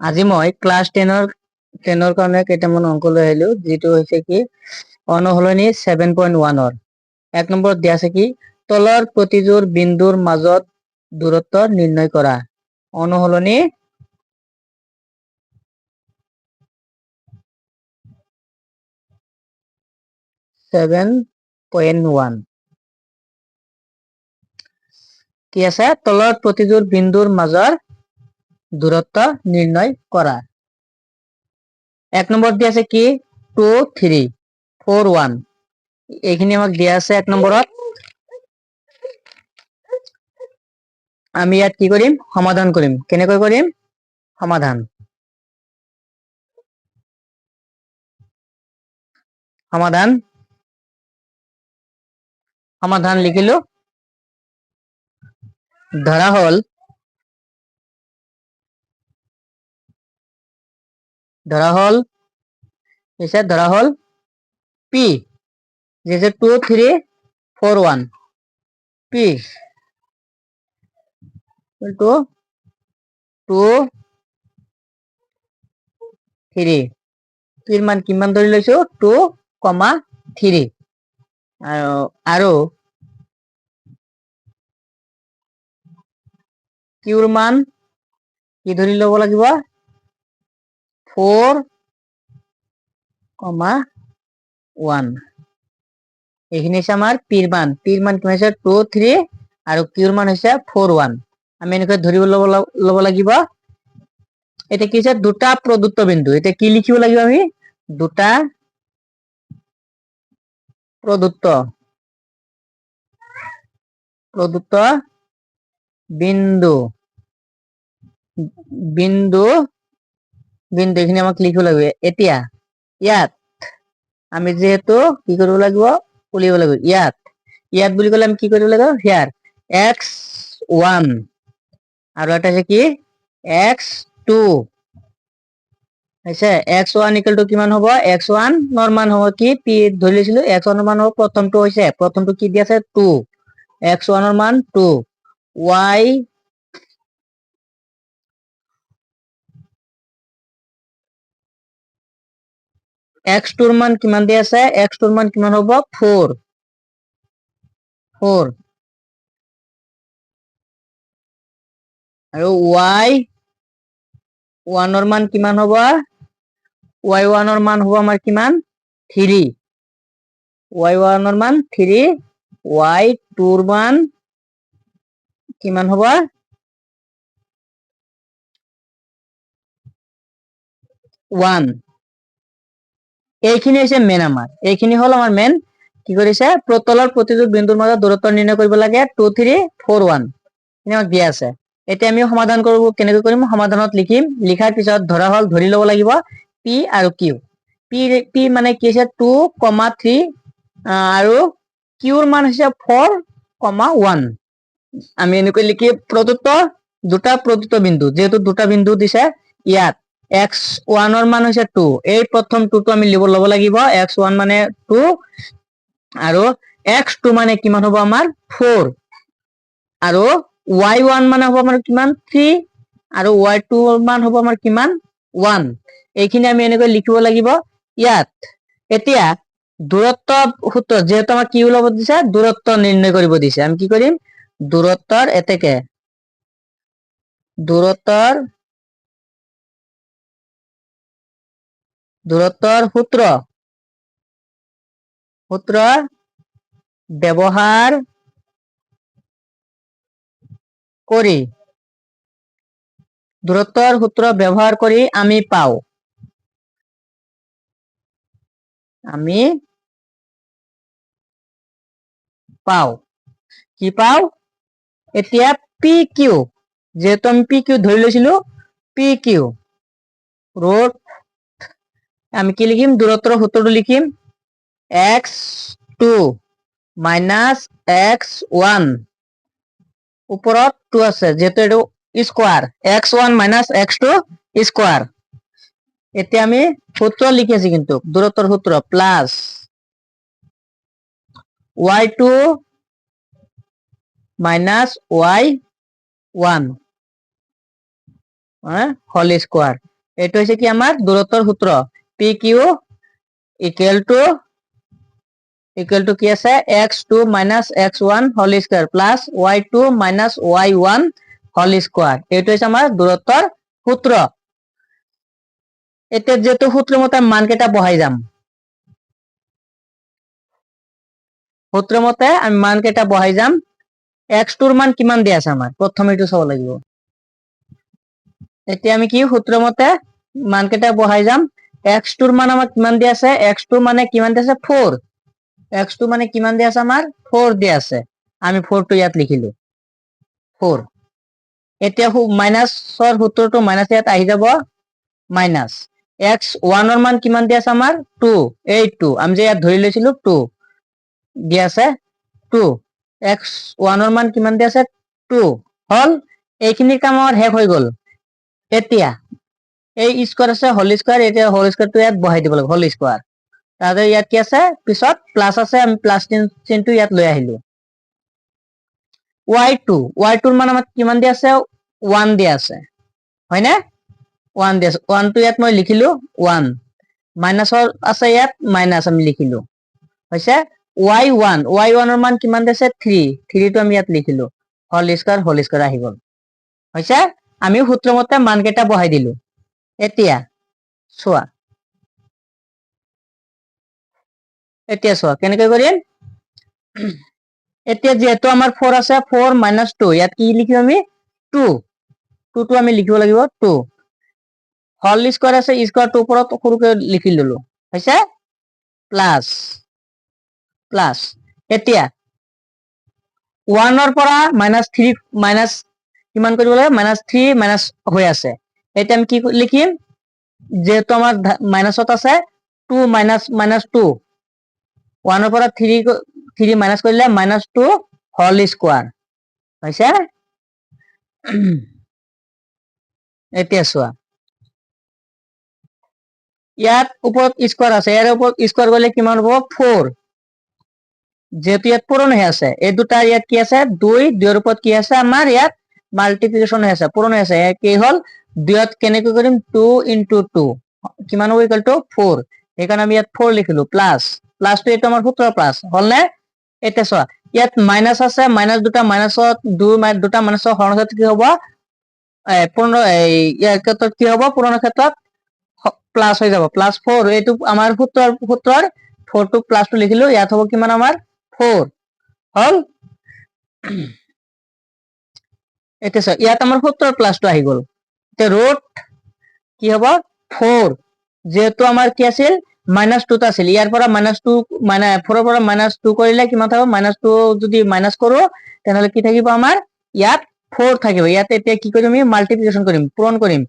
আজি মই ক্লাছ 10ৰ কাৰণে কেইটামান অংক লৈ আহিলো, যিটো হৈছে কি অনুসলনি 7.1ৰ 1 নম্বৰত দিয়া আছে কি তলৰ প্ৰতিযোৰ বিন্দুৰ মাজত দূৰত্ব নিৰ্ণয় কৰা। অনুসলনি 7.1 কি আছে তলৰ প্ৰতিযোৰ বিন্দুৰ মাজৰ দূৰত্ব নিৰ্ণয় কৰা। 1 নম্বৰত দিয়া আছে কি 2 3 4 1 এইখিনি আমাক দিয়া আছে 1 নম্বৰত। আমি ইয়াত কি কৰিম সমাধান কৰিম। কেনেকৈ কৰিম সমাধান সমাধান লিখিলো। ধৰা হল P जैसे 2 3 4 1 P to 2 3 পিৰ মান কিমান ধৰি লৈছো 2,3 আৰু কিউৰ মান কি ধৰি ল'ব লাগিব 4,1 এইখিনি হৈছে আমাৰ পিৰ মান কিমান হৈছে 2 3 আৰু কিউৰ মান হৈছে 4 1 আমি এনেকৈ ধৰিব ল'ব লাগিব। এটা কি আছে দুটা প্ৰদত্ত বিন্দু, এটা কি লিখিব লাগিব আমি দুটা প্রদত্ত বিন্দু এখানে আমাক লিখিব লাগিব। এতিয়া ইয়াত আমি যেহেতু কি কৰিব লাগিব উলিয়াব লাগিব। ইয়াত বুলি ক'লে আমি কি কৰিব লাগিব হিয়াৰ x1 আৰু এটা আছে কি x2 হৈছে x1 ইকুয়াল টু কিমান হ'ব x1 নৰ মান হ'ব কি p ধৰি লৈছিলো x1 ৰ মান হ'ব প্ৰথমটো কি দি আছে 2 x1 ৰ মান 2 y x2 ৰ মান কিমান দি আছে x2 ৰ মান কিমান হ'ব 4 আৰু y1 ৰ মান কিমান হ'ব y1 ৰ মান হ'ব আমাৰ কিমান 3 y1 ৰ মান 3 y2 ৰ মান কিমান হ'ব 1 এইখিনি হৈছে মেন এইখিনি হল আমাৰ মেন কি কৰিছে তলৰ প্ৰতিযোৰ বিন্দুৰ মাজত দূৰত্ব নিৰ্ণয় কৰিব লাগে 2 3 4 1 আমাক দিয়া আছে। এতিয়া আমি সমাধান কৰিব কেনেকৈ কৰিম সমাধানত লিখিম লিখাৰ পিছত ধৰি ল'ব লাগিব p আৰু q p মানে কি আছে 2,3 আৰু q ৰ মান হৈছে 4,1 আমি এনেকৈ লিখি দুটা প্ৰদত্ত বিন্দু যেহেতু দুটা বিন্দু দিছে ইয়াত x1 ৰ মান হৈছে 2 এই প্ৰথম 2 টো আমি ল'ব লাগিব x1 মানে 2 আৰু x2 মানে কিমান হ'ব আমাৰ 4 আৰু y1 মানে হ'ব আমাৰ কিমান 3 আৰু y2 মান হ'ব আমাৰ কিমান 1 এইখিনি আমি এনেকৈ লিখিব লাগিব ইয়াত। এতিয়া দূৰত্ব সূত্ৰ যেহেতু আমাক কি ওলাব দিছে দূৰত্ব নিৰ্ণয় কৰিব দিছে আমি কি কৰিম দূৰত্বৰ সূত্ৰ ব্যৱহাৰ কৰি আমি পাওঁ কি পাওঁ এতিয়া PQ যেহেতু আমি PQ ধৰি লৈছিলো PQ ৰোট আমি কি লিখিম দূৰত্বৰ সূত্ৰটো লিখিম x2 minus x1 ওপৰত 2 আছে যেহেতু এইটো square x1 minus x2 square. এতিয়া আমি সূত্ৰ লিখি আছি কিন্তু দূৰত্বৰ সূত্ৰ plus y2 minus y1 whole square এইটো হৈছে কি আমাৰ দূৰত্বৰ সূত্ৰ পি কিউ ইকুৱেল টু কি আছে x2 minus x1 whole square plus y2 minus y1 whole square এইটো হৈছে আমাৰ দূৰত্বৰ সূত্ৰ এতিয়া যেটো সূত্ৰ মতে মান কেটা বহাই যাম সূত্ৰ মতে আমি মান কেটা বহাই যাম x2 ৰ মান কিমান দিয়া আছে আমাৰ প্ৰথমে এইটো চাব লাগিব এতিয়া আমি কি সূত্ৰ মতে মান কেটা বহাই যাম x2 ৰ মান আমাৰ কিমান দিয়া আছে x2 মানে কিমান দিয়া আছে 4 x2 মানে কিমান দিয়া আছে আমাৰ 4 দিয়া আছে আমি 4 টো ইয়াত লিখিলো 4 এতিয়া মাইনাসৰ সূত্ৰটো মাইনাস ইয়াত আহি যাব মাইনাস x1 ৰ মান কিমান দিয়া আছে আমাৰ 2 এই 2 আমি যে ইয়াত ধৰি লৈছিলো 2 দিয়া আছে 2 x1 ৰ মান কিমান দিয়া আছে 2 হল এইখিনি কামৰ শেষ হৈ গল এতিয়া এই স্কয়াৰ আছে হোল স্কয়াৰ এতিয়া হোল স্কয়াৰটো ইয়াত বহাই দিব লাগিব হোল স্কয়াৰ তাতে ইয়াত কি আছে পিছত প্লাস আছে আমি প্লাস চিহ্নটো ইয়াত লৈ আহিলো y2 ৰ মান আমাৰ কিমান দিয়া আছে 1 দিয়া আছে হয়নে 1 দিয়া আছে 1 টো ইয়াত মই লিখিলো 1 মাইনাসৰ আছে ইয়াত মাইনাস আমি লিখিলো হৈছে y1 ৰ মান কিমান দিছে 3 টো আমি ইয়াত লিখিলো হোল স্কয়াৰ আহি গল হৈছে আমি সূত্ৰ মতে মান কেটা বহাই দিলো এতিয়া চোৱা কেনেকৈ কৰিম এতিয়া যেহেতু আমাৰ 4 আছে 4 - 2 ইয়াত কি লিখিম আমি 2 টো আমি লিখিব লাগিব 2 হোল স্কয়াৰ আছে স্কয়াৰটো ওপৰত সৰুকৈ লিখি ললো হৈছে প্লাস এতিয়া 1 ৰ পৰা -3 মাইনাস কিমান কৰিব লাগে -3 মাইনাস হৈ আছে এটা আমি কি লিখিম যেহেতু আমাৰ মাইনাসত আছে 2 -2 1 ৰ পৰা 3 মাইনাস কৰিলে -2 হোল স্কয়াৰ হৈছে এতিয়া চোৱা ইয়াত ওপৰত স্কয়াৰ আছে ইয়াৰ ওপৰত স্কয়াৰ কৰিলে কিমান হ'ব 4 যেহেতু ইয়াত পূৰণ হৈ আছে এই দুটা ইয়াত কি আছে 2 2 ৰ ওপৰত কি আছে আমাৰ ইয়াত মাল্টিপ্লিকেশন হৈ আছে পূৰণ হৈ আছে কি হল 2 ত কেনেকৈ কৰিম 2 * 2 কিমান হ'ব ইকুৱেল টু 4 সেইকাৰণে আমি ইয়াত 4 লিখিলো প্লাস টো এটা আমাৰ সূত্ৰ প্লাস হল নে এতিয়া চোৱা ইয়াত মাইনাস আছে মাইনাস দুটা মাইনাসত দুটা মাইনাসৰ হৰণত কি হ'ব পূৰ্ণ ইয়াৰ ক্ষেত্ৰত কি হ'ব পূৰণৰ ক্ষেত্ৰত প্লাস হৈ যাব +4 এইটো আমাৰ সূত্ৰৰ 4 টো প্লাস টো লিখিলো ইয়াত হ'ব কিমান আমাৰ 4 হল এতিয়া ইয়াত আমাৰ সূত্ৰৰ প্লাস টো আহি গল এতিয়া ৰুট কি হ'ব 4 যেহেতু আমাৰ কি আছিল -2 আছিল ইয়াৰ পৰা -2 4 ৰ পৰা -2 কৰিলে কিমান থাকিব -2 যদি মাইনাস কৰো তেনেহলে কি থাকিব আমাৰ ইয়াত 4 থাকিব ইয়াত এতিয়া কি কৰিম আমি মাল্টিপ্লিকেশন কৰিম পূৰণ কৰিম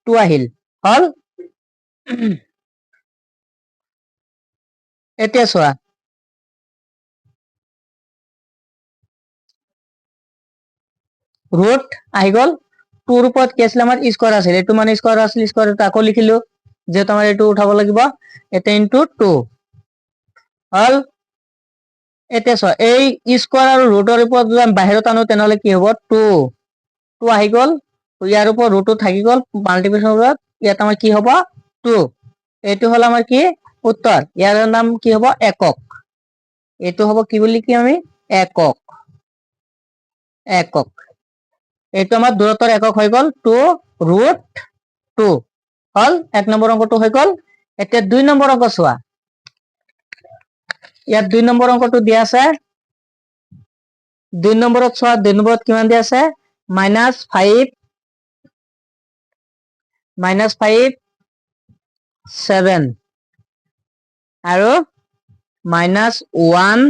2 আহিল হল এতিয়া চোৱা ৰুট আহি গল 2 ৰ ওপৰত কি আছিল আমাৰ স্কয়াৰ আছিল এটো মানে স্কয়াৰ আছিল স্কয়াৰটো আকৌ লিখিলো যেহেতু আমাৰ এটো উঠাব লাগিব এটা ইনটু 2 হল এতিয়া চোৱা এই স্কয়াৰ আৰু ৰুটৰ ওপৰত যদি আমি বাহিৰত আনো তেনেহলে কি হ'ব 2 আহি গল ইয়াৰ ওপৰত ৰুটটো থাকি গল মাল্টিপ্লিকেশনৰ ওপৰত ইয়াত আমাৰ কি হ'ব 2 এইটো হল আমাৰ কি উত্তৰ ইয়াৰ নাম কি হ'ব একক এইটো হ'ব কি বুলি কি আমি একক এইটো আমাৰ দূৰত্বৰ একক হৈ গল 2√2 হল 1 নম্বৰ অংকটো হৈ গল এতিয়া 2 নম্বৰ অংক চোৱা ইয়াত 2 নম্বৰ অংকটো দিয়া আছে 2 নম্বৰত চোৱা 2 নম্বৰত কিমান দিয়া আছে -5 7 আৰু -1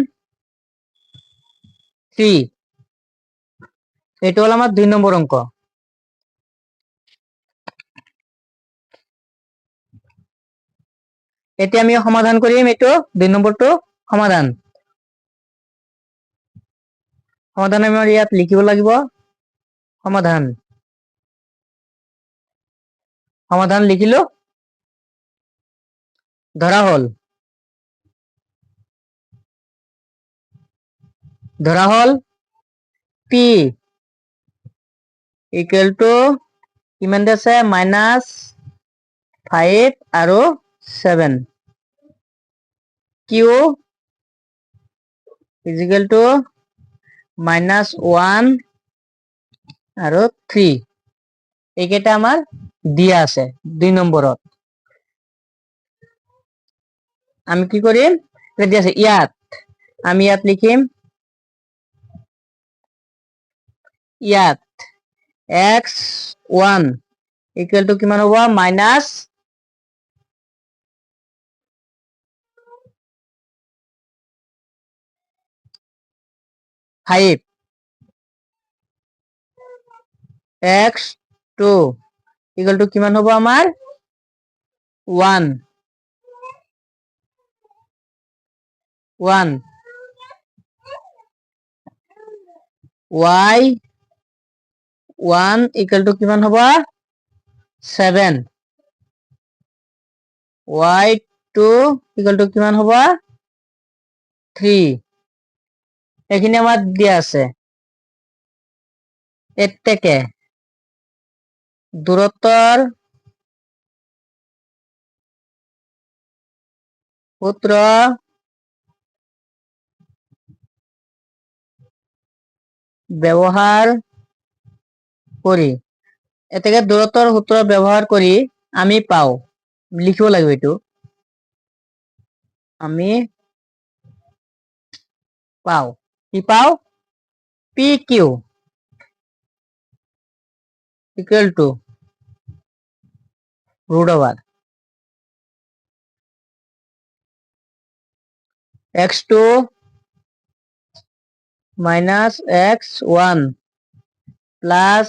3 এইটো হল আমাৰ 2 নম্বৰ অংক এতিয়া আমি সমাধান কৰিম এইটো 2 নম্বৰটো সমাধান আমি ইয়াত লিখিব লাগিব সমাধান লিখিলো ধৰা হল p ইকুৱেল টু কিমান আছে 5 আৰু 7 q ইজিকেল টু -1 আৰু 3 এইকেইটা আমাৰ দিয়া আছে 2 নম্বৰত আমি কি কৰিম দিয়া আছে ইয়াত আমি ইয়াত লিখিম ইয়াত x1 ইকুৱেল টু কিমান হ'ব -5 x2 ইকুৱেল টু কিমান হ'ব আমাৰ 1 y1 ইকুৱেল টু কিমান হ'ব 7 y2 ইকুৱেল টু কিমান হ'ব 3 এইখিনি আমাৰ দিয়া আছে এতেকে দূৰত্বৰ সূত্ৰ ব্যবহাৰ কৰি এতেকে দূৰত্বৰ সূত্র ব্যবহার করি আমি পাও লিখিব লাগিব এটো আমি পাও কি পাও pq equal to root over x2 minus x1 plus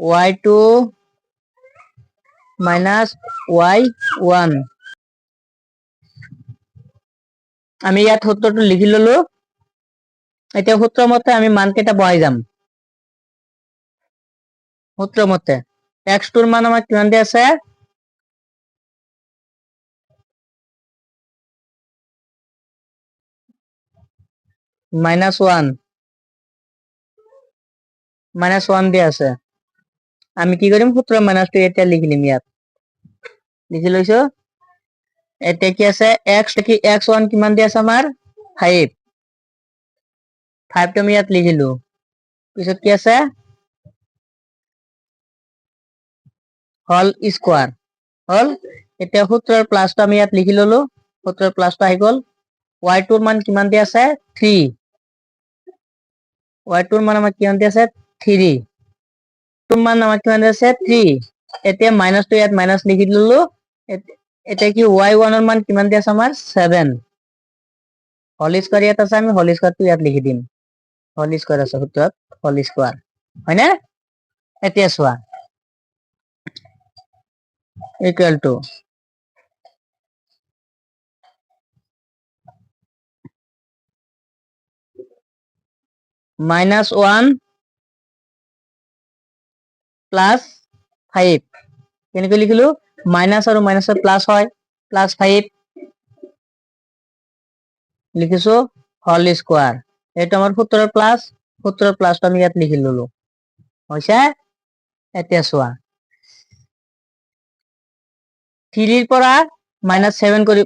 y2 minus y1 আমি ইয়াত সূত্ৰটো লিখি ললো এতিয়া সূত্ৰ মতে আমি মান কেটা বহাই যাম সূত্ৰ মতে x2 ৰ মান আমাৰ কিমান দি আছে -1 দি আছে আমি কি কৰিম সূত্ৰ মাইনাসটো এটা লিখি লিম ইয়াত লিখি লৈছো এটা কি আছে x1 কিমান দি আছে আমাৰ 5 টো আমি ইয়াত লিখিলো পিছত কি আছে হোল স্কয়াৰ হোল এটা সূত্ৰৰ প্লাসটো আমি ইয়াত লিখি ললো সূত্ৰৰ প্লাসটো আহি গল y2 ৰ মান কিমান দি আছে 3 y2 ৰ মান আমাৰ কিমান দি আছে 3 তোৰ মান আমাৰ কিমান দি আছে 3 এতিয়া মাইনাসটো ইয়াত মাইনাস লিখি ললো এটা কি y1 ৰ মান কিমান দি আছে আমাৰ 7 হোল স্কয়াৰ ইয়াত আছে আমি হোল স্কয়াৰটো ইয়াত লিখি দিম হোল স্কয়াৰ আছে সূত্ৰত হোল স্কয়াৰ হয়নে এতিয়া চোৱা equal to -1 plus 5 কেনেকৈ লিখিলো মাইনাস আৰু মাইনাসৰ প্লাস হয় +5 লিখিছো হোল স্কয়াৰ এটা আমাৰ সূত্ৰৰ প্লাসটো আমি ইয়াত লিখি ললো হৈছে এতিয়া চোৱা 3 ৰ পৰা -7 কৰি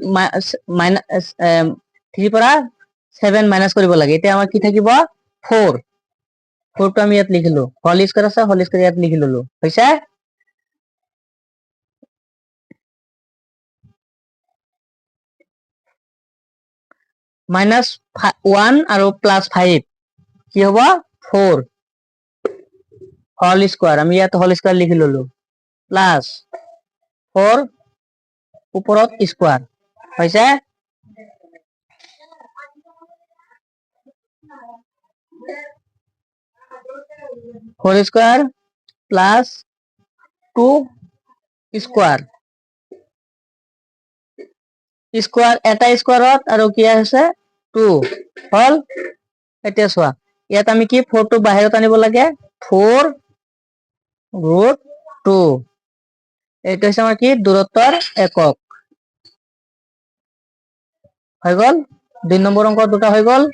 3 পৰা 7 মাইনাস কৰিব লাগে এতিয়া আমাৰ কি থাকিব 4 টো আমি ইয়াত লিখিলো হোল স্কয়াৰ আছে হোল স্কয়াৰ ইয়াত লিখি ললো হৈছে -1 আৰু +5 কি হ'ব 4 হোল স্কয়াৰ আমি ইয়াত হোল স্কয়াৰ লিখি ললো প্লাস 4 উপৰত স্কয়াৰ হৈছে 4 স্কয়াৰ প্লাস 2 স্কয়াৰ স্কয়াৰ এটা স্কয়াৰত আৰু কি আছে 2 হল এতিয়া চোৱা ইয়াত আমি কি 4 টো বাহিৰত আনিব লাগে 4 √2 এইটো হৈছে আমাৰ কি দূৰত্বৰ একক হৈ গল 2 নম্বৰ অংক দুটা হৈ গল